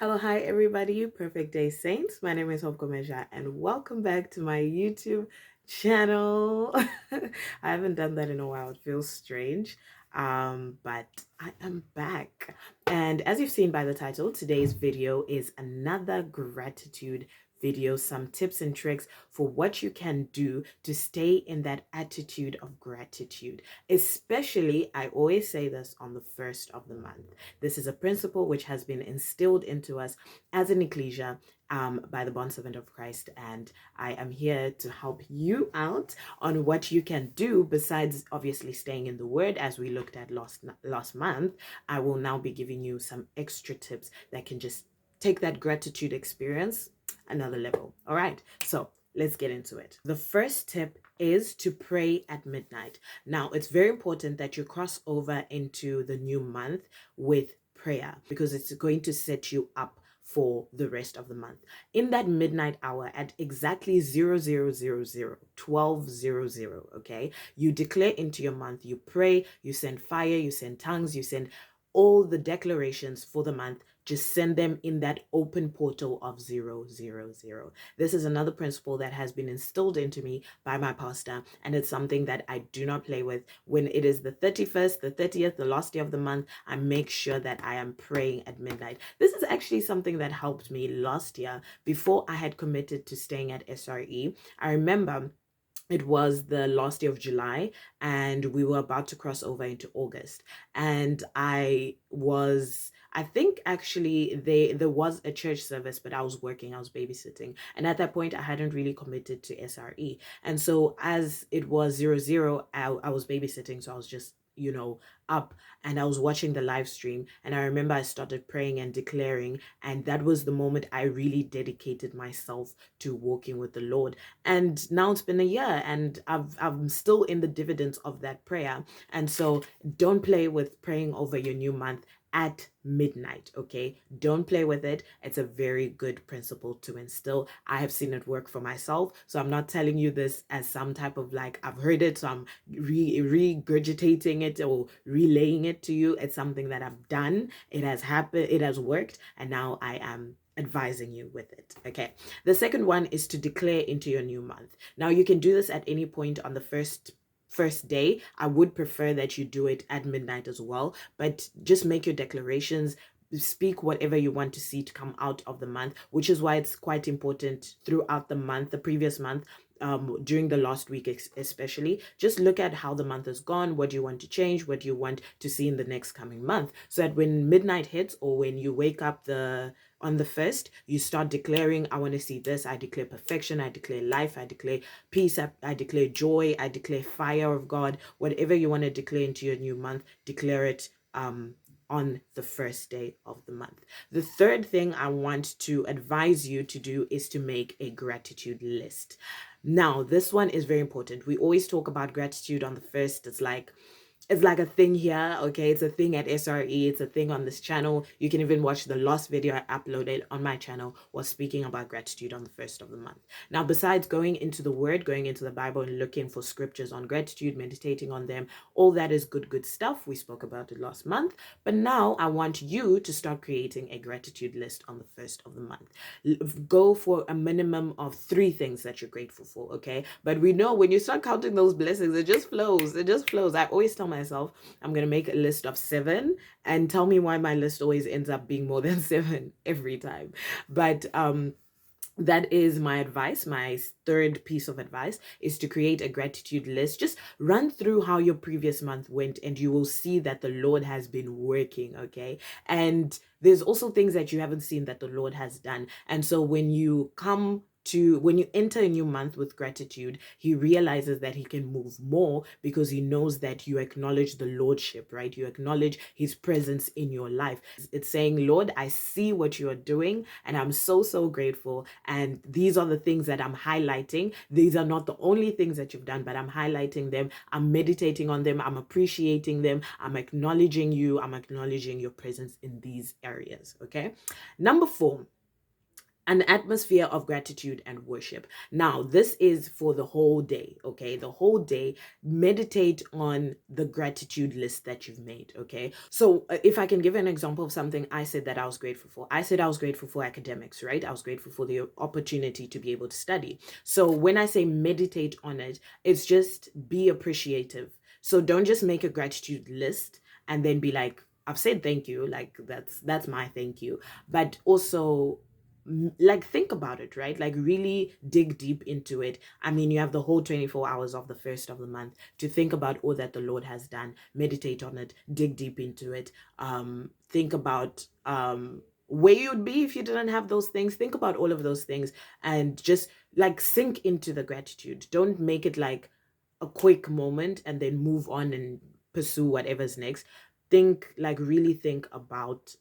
Hello, hi everybody, Perfect Day Saints. My name is Hope Gomeja and welcome back to my YouTube channel. I haven't done that in a while. It feels strange. But I am back. And as you've seen by the title, today's video is another gratitude video, some tips and tricks for what you can do to stay in that attitude of gratitude. Especially, I always say this on the first of the month. This is a principle which has been instilled into us as an ecclesia by the bondservant of Christ, and I am here to help you out on what you can do besides obviously staying in the Word, as we looked at last month. I will now be giving you some extra tips that can just take that gratitude experience another level. All right, so let's get into it. The first tip is to pray at midnight. Now, it's very important that you cross over into the new month with prayer because it's going to set you up for the rest of the month. In that midnight hour at exactly 0000 okay, you declare into your month, you pray, you send fire, you send tongues, you send all the declarations for the month. Just send them in that open portal of 000. This is another principle that has been instilled into me by my pastor, and it's something that I do not play with. When it is the 31st, the 30th, the last day of the month, I make sure that I am praying at midnight. This is actually something that helped me last year before I had committed to staying at SRE. I remember it was the last day of July and we were about to cross over into August. And I think actually there was a church service, but I was working, I was babysitting. And at that point I hadn't really committed to SRE. And so as it was 00, I was babysitting. So I was just, up, and I was watching the live stream, and I remember I started praying and declaring, and that was the moment I really dedicated myself to walking with the Lord. And now it's been a year and I'm still in the dividends of that prayer. And so don't play with praying over your new month at midnight, okay? Don't play with it. It's a very good principle to instill. I have seen it work for myself. So I'm not telling you this as some type of like, I've heard it, so I'm regurgitating it or relaying it to you. It's something that I've done. It has happened, it has worked, and now I am advising you with it. Okay. The second one is to declare into your new month. Now you can do this at any point on the first day. I would prefer that you do it at midnight as well, but just make your declarations, speak whatever you want to see to come out of the month, which is why it's quite important throughout the month, the previous month, during the last week especially. Just look at how the month has gone. What do you want to change? What do you want to see in the next coming month? So that when midnight hits, or when you wake up on the first, you start declaring, I want to see this. I declare perfection. I declare life. I declare peace. I declare joy. I declare fire of God. Whatever you want to declare into your new month, declare it on the first day of the month. The third thing I want to advise you to do is to make a gratitude list. Now, this one is very important. We always talk about gratitude on the first. It's like a thing here, okay? It's a thing at SRE. It's a thing on this channel. You can even watch the last video I uploaded on my channel was speaking about gratitude on the first of the month. Now, besides going into the Word, going into the Bible and looking for scriptures on gratitude, meditating on them, all that is good stuff. We spoke about it last month. But now I want you to start creating a gratitude list on the first of the month. Go for a minimum of 3 things that you're grateful for, okay? But we know when you start counting those blessings, it just flows. It just flows. I always tell myself I'm going to make a list of 7, and tell me why my list always ends up being more than 7 every time. But that is my advice. My third piece of advice is to create a gratitude list. Just run through how your previous month went, and you will see that the Lord has been working, okay? And there's also things that you haven't seen that the Lord has done. And so when you enter a new month with gratitude, he realizes that he can move more because he knows that you acknowledge the Lordship, right? You acknowledge his presence in your life. It's saying, Lord, I see what you are doing, and I'm so grateful. And these are the things that I'm highlighting. These are not the only things that you've done, but I'm highlighting them. I'm meditating on them. I'm appreciating them. I'm acknowledging you. I'm acknowledging your presence in these areas, okay? Number 4. an atmosphere of gratitude and worship. Now, this is for the whole day, okay? The whole day, meditate on the gratitude list that you've made, okay? So, if I can give an example of something I said that I was grateful for, I said I was grateful for academics, right? I was grateful for the opportunity to be able to study. So, when I say meditate on it, it's just be appreciative. So, don't just make a gratitude list and then be like, I've said thank you, like that's my thank you, but also like think about it, right? Like really dig deep into it. I mean, you have the whole 24 hours of the first of the month to think about all that the Lord has done. Meditate on it, dig deep into it. Think about where you'd be if you didn't have those things. Think about all of those things and just like sink into the gratitude. Don't make it like a quick moment and then move on and pursue whatever's next. Think, like really think about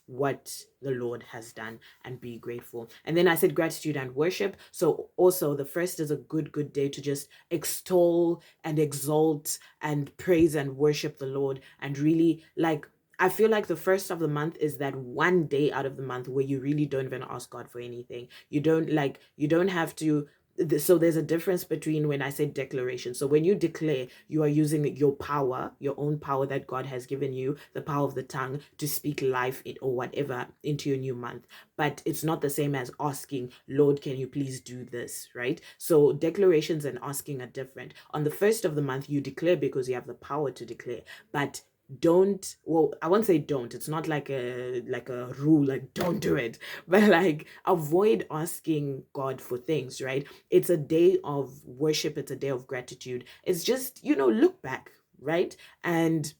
what the Lord has done and be grateful. And then I said gratitude and worship. So also the first is a good day to just extol and exalt and praise and worship the Lord, and really like I feel like the first of the month is that one day out of the month where you really don't even ask God for anything. You don't have to. So there's a difference between when I say declaration. So when you declare, you are using your power, your own power that God has given you, the power of the tongue, to speak life or whatever into your new month. But it's not the same as asking, Lord, can you please do this, right? So declarations and asking are different. On the first of the month, you declare because you have the power to declare. But don't, well, I won't say don't, it's not like a rule, like don't do it, but like avoid asking God for things, right? It's a day of worship, it's a day of gratitude. It's just, look back, right? And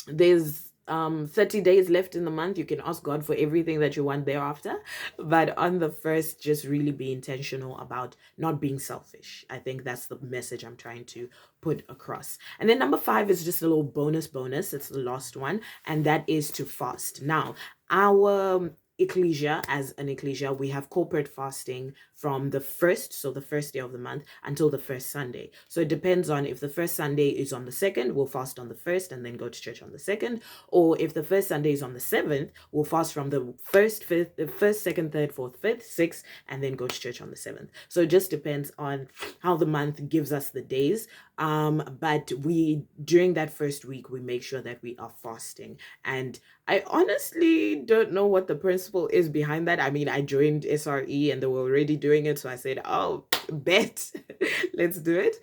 there's 30 days left in the month. You can ask God for everything that you want thereafter, but on the first, just really be intentional about not being selfish. I think that's the message I'm trying to put across. And then number 5 is just a little bonus. It's the last one, and that is to fast. Now, our ecclesia, as an ecclesia, we have corporate fasting from the first, so the first day of the month, until the first Sunday. So it depends on if the first Sunday is on the 2nd, we'll fast on the 1st and then go to church on the 2nd. Or if the first Sunday is on the 7th, we'll fast from the 1st, 5th, the 1st, 2nd, 3rd, 4th, 5th, 6th, and then go to church on the 7th. So it just depends on how the month gives us the days. But we, during that first week, we make sure that we are fasting. And I honestly don't know what the principle is behind that. I mean, I joined SRE and they were already doing it. So I said, oh, bet, let's do it.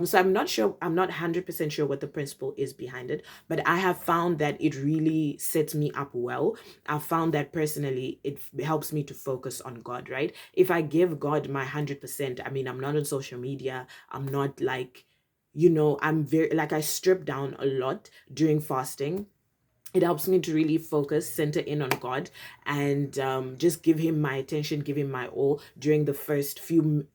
So I'm not sure, I'm not 100% sure what the principle is behind it, but I have found that it really sets me up well. I've found that personally, it helps me to focus on God, right? If I give God my 100%, I mean, I'm not on social media. I'm not like, I'm very, like I strip down a lot during fasting. It helps me to really focus, center in on God, and just give him my attention, give him my all during the first few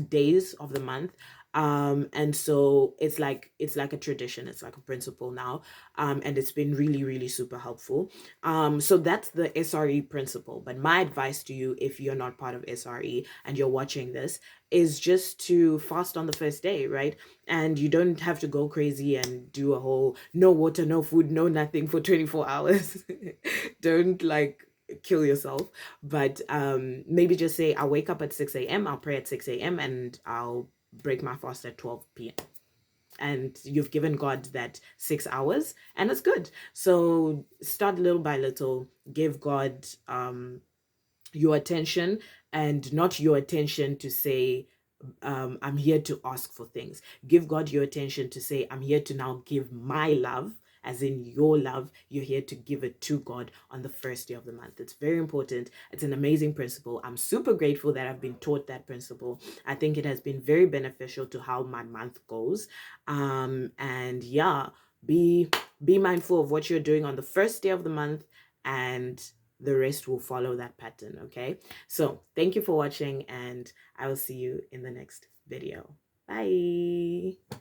days of the month. And so it's like a tradition, it's like a principle now, and it's been really, really super helpful. So that's the SRE principle. But my advice to you, if you're not part of SRE and you're watching this, is just to fast on the first day, right? And you don't have to go crazy and do a whole no water, no food, no nothing for 24 hours. Don't like kill yourself, but maybe just say, I'll wake up at 6 a.m., I'll pray at 6 a.m., and I'll break my fast at 12 p.m. And you've given God that 6 hours, and it's good. So start little by little, give God your attention, and not your attention to say, I'm here to ask for things. Give God your attention to say, I'm here to now give my love, as in your love. You're here to give it to God on the first day of the month. It's very important. It's an amazing principle. I'm super grateful that I've been taught that principle. I think it has been very beneficial to how my month goes. And yeah, be mindful of what you're doing on the first day of the month, and the rest will follow that pattern. Okay, so thank you for watching, and I will see you in the next video. Bye.